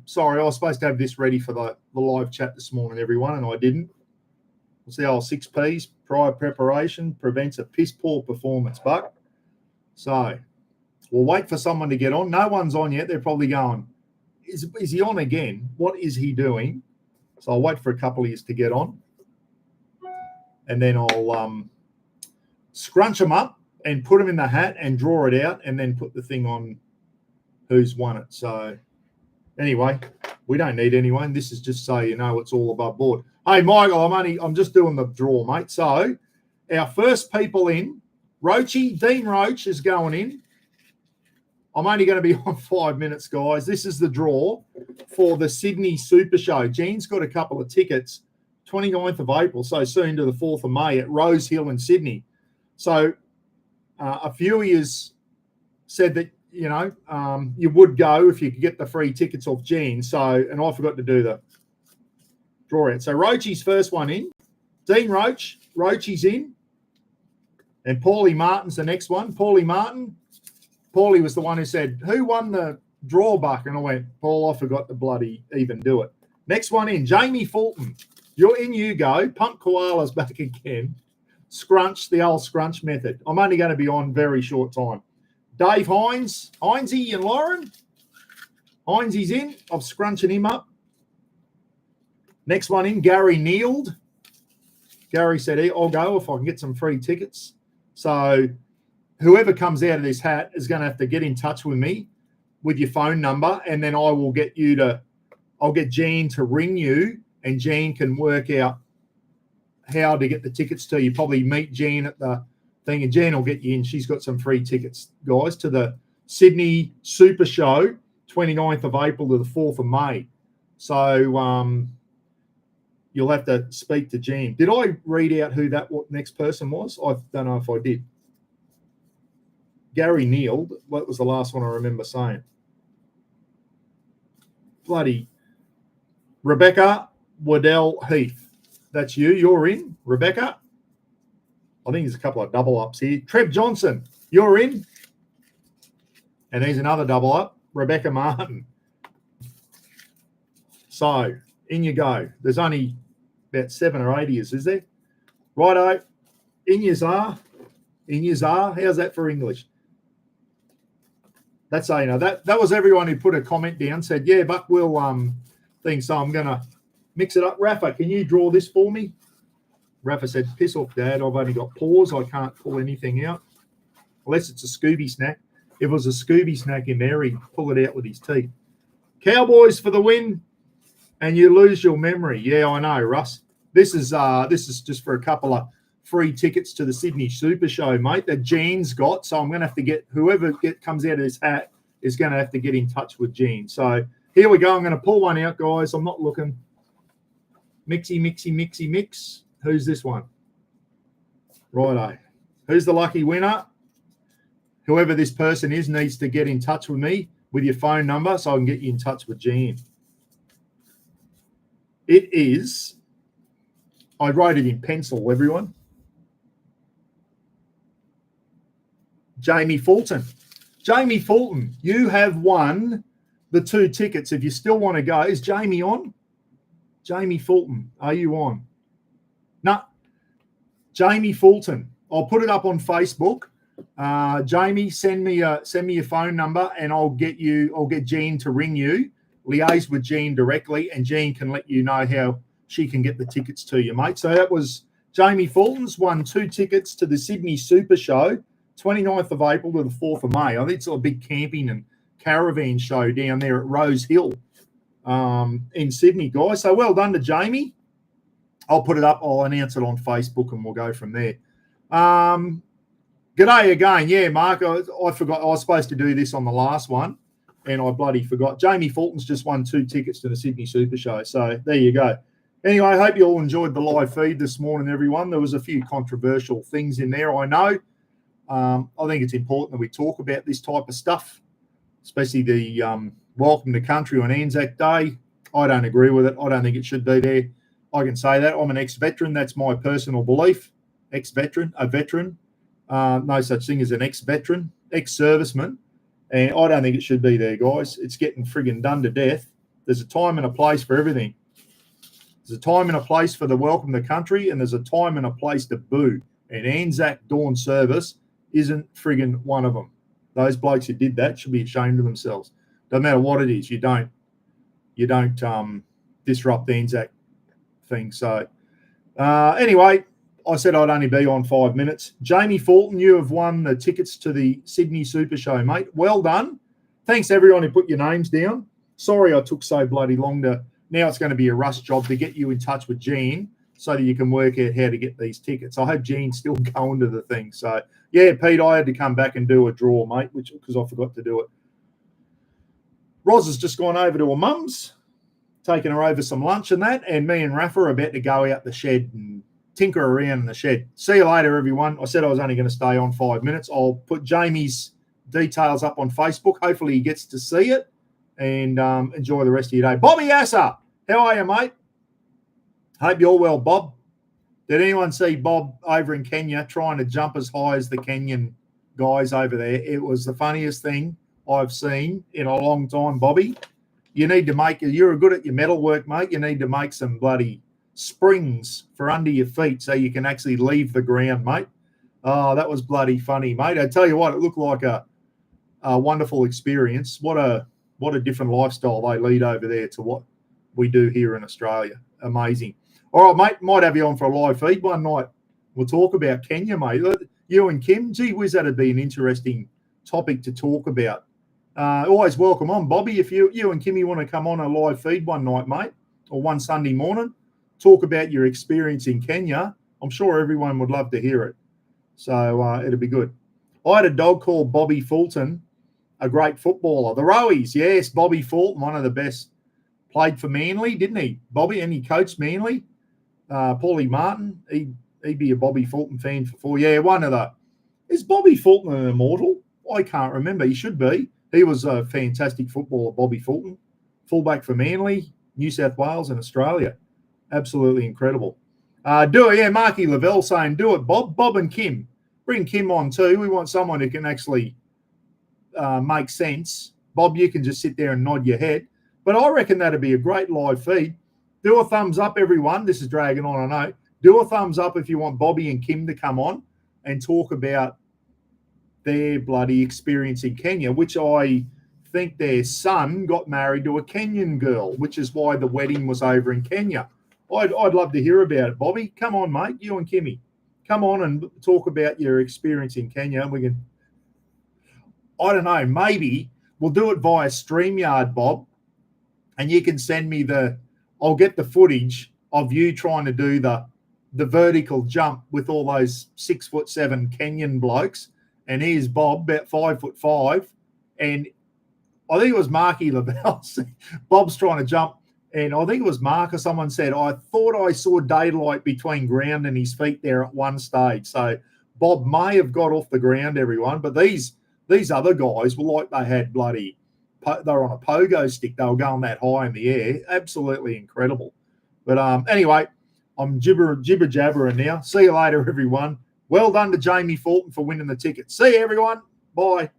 sorry, I was supposed to have this ready for the live chat this morning, everyone, and I didn't. It's the old 6 Ps, prior preparation prevents a piss poor performance, Buck. So we'll wait for someone to get on. No one's on yet. They're probably going, is he on again? What is he doing? So I'll wait for a couple of you to get on. And then I'll scrunch them up and put them in the hat and draw it out and then put the thing on who's won it. So anyway, we don't need anyone. This is just so you know it's all above board. Hey, Michael, I'm just doing the draw, mate. So our first people in, Dean Roach is going in. I'm only going to be on 5 minutes, guys. This is the draw for the Sydney Super Show. Jean's got a couple of tickets, 29th of April, so soon to the 4th of May at Rose Hill in Sydney. So a few of you said that, you know, you would go if you could get the free tickets off Jean. So, and I forgot to do the draw out. So Roachie's first one in. Dean Roach, Roachie's in. And Paulie Martin's the next one. Paulie Martin. Paulie was the one who said, who won the draw, Buck? And I went, Paul, I forgot to bloody even do it. Next one in, Jamie Fulton. You're in, you go. Pump koalas back again. Scrunch, the old scrunch method. I'm only going to be on very short time. Dave Hines, Hinesy and Lauren. Hinesy's in. I'm scrunching him up. Next one in, Gary Neild. Gary said, hey, I'll go if I can get some free tickets. So whoever comes out of this hat is going to have to get in touch with me with your phone number, and then I'll get Jean to ring you, and Jean can work out how to get the tickets to you. Probably meet Jean at the thing, and Jean will get you in. She's got some free tickets, guys, to the Sydney Super Show, 29th of April to the 4th of May. So you'll have to speak to Jean. Did I read out who that next person was? I don't know if I did. Gary Neild, what was the last one I remember saying? Bloody Rebecca Waddell Heath. That's you. You're in, Rebecca. I think there's a couple of double ups here. Trev Johnson, you're in. And there's another double up, Rebecca Martin. So in you go. There's only about 7 or 8 years, is there? Righto. In yous are. In yous are. How's that for English? That's how you know. That was everyone who put a comment down, said, yeah, Buck will thing. So I'm going to mix it up. Rafa, can you draw this for me? Rafa said, piss off, Dad. I've only got paws. I can't pull anything out. Unless it's a Scooby snack. If it was a Scooby snack in there, he'd pull it out with his teeth. Cowboys for the win, and you lose your memory. Yeah, I know, Russ. This is just for a couple of free tickets to the Sydney Super Show, mate, that Jean's got. So I'm going to have to get whoever comes out of this hat is going to have to get in touch with Jean. So here we go. I'm going to pull one out, guys. I'm not looking. Mixy, mixy, mixy, mix. Who's this one? Righto. Who's the lucky winner? Whoever this person is needs to get in touch with me with your phone number so I can get you in touch with Jean. It is, I wrote it in pencil, everyone. Jamie Fulton. Jamie Fulton, you have won the 2 tickets. If you still want to go, is Jamie on? Jamie Fulton, are you on? No. Jamie Fulton. I'll put it up on Facebook. Jamie, send me your phone number, and I'll get Jean to ring you. Liaise with Jean directly, and Jean can let you know how she can get the tickets to you, mate. So that was Jamie Fulton's won 2 tickets to the Sydney Super Show, 29th of April to the 4th of May. I think it's a big camping and caravan show down there at Rose Hill in Sydney, guys. So well done to Jamie. I'll put it up. I'll announce it on Facebook, and we'll go from there. G'day again. Yeah, Mark, I forgot. I was supposed to do this on the last one, and I bloody forgot. Jamie Fulton's just won 2 tickets to the Sydney Super Show. So there you go. Anyway, I hope you all enjoyed the live feed this morning, everyone. There was a few controversial things in there, I know. I think it's important that we talk about this type of stuff, especially the welcome to country on Anzac Day. I don't agree with it. I don't think it should be there. I can say that. I'm an ex-veteran. That's my personal belief. Ex-veteran, a veteran. No such thing as an ex-veteran, ex-serviceman. And I don't think it should be there, guys. It's getting friggin' done to death There's a time and a place for everything. There's a time and a place for the welcome to country, and there's a time and a place to boo. And Anzac Dawn Service isn't friggin' one of them. Those blokes who did that should be ashamed of themselves. Doesn't matter what it is, you don't disrupt the Anzac thing. So anyway, I said I'd only be on 5 minutes. Jamie Fulton, you have won the tickets to the Sydney Super Show, mate. Well done. Thanks everyone who put your names down. Sorry I took so bloody long to. Now it's going to be a rush job to get you in touch with Jean so that you can work out how to get these tickets. I hope Jean's still going to the thing. So, yeah, Pete, I had to come back and do a draw, mate, because I forgot to do it. Roz has just gone over to her mum's, taking her over some lunch and that, and me and Rafa are about to go out the shed and tinker around in the shed. See you later, everyone. I said I was only going to stay on 5 minutes. I'll put Jamie's details up on Facebook. Hopefully he gets to see it. And enjoy the rest of your day. Bobby Assa, how are you, mate? Hope you're well, Bob. Did anyone see Bob over in Kenya trying to jump as high as the Kenyan guys over there? It was the funniest thing I've seen in a long time, Bobby. You need to make – you're good at your metal work, mate. You need to make some bloody springs for under your feet so you can actually leave the ground, mate. Oh, that was bloody funny, mate. I tell you what, it looked like a wonderful experience. What a different lifestyle they lead over there to what we do here in Australia. Amazing. All right, mate, might have you on for a live feed one night. We'll talk about Kenya, mate. You and Kim, gee whiz, that'd be an interesting topic to talk about. Always welcome on, Bobby. If you and Kimmy want to come on a live feed one night, mate, or one Sunday morning, talk about your experience in Kenya. I'm sure everyone would love to hear it. So it'll be good. I had a dog called Bobby Fulton, a great footballer. The Rowies, yes, Bobby Fulton, one of the best. Played for Manly, didn't he? Bobby, and he coached Manly. Paulie Martin, he'd be a Bobby Fulton fan for 4. Yeah, one of the. Is Bobby Fulton an immortal? I can't remember. He should be. He was a fantastic footballer, Bobby Fulton. Fullback for Manly, New South Wales and Australia. Absolutely incredible. Marky Lavelle saying, do it, Bob. Bob and Kim. Bring Kim on too. We want someone who can actually make sense. Bob, you can just sit there and nod your head. But I reckon that'd be a great live feed. Do a thumbs up, everyone. This is dragging on, I know. Do a thumbs up if you want Bobby and Kim to come on and talk about their bloody experience in Kenya, which I think their son got married to a Kenyan girl, which is why the wedding was over in Kenya. I'd love to hear about it, Bobby. Come on, mate, you and Kimmy. Come on and talk about your experience in Kenya. We can, I don't know, maybe we'll do it via StreamYard, Bob. And you can send me I'll get the footage of you trying to do the vertical jump with all those 6'7" Kenyan blokes. And here's Bob, about 5'5", and I think it was Marky Lavelle. Bob's trying to jump, and I think it was Mark or someone said, I thought I saw daylight between ground and his feet there at one stage. So Bob may have got off the ground, everyone, but these other guys were like they had bloody. They were on a pogo stick. They were going that high in the air. Absolutely incredible. But anyway, I'm jibber-jabbering now. See you later, everyone. Well done to Jamie Fulton for winning the ticket. See you, everyone. Bye.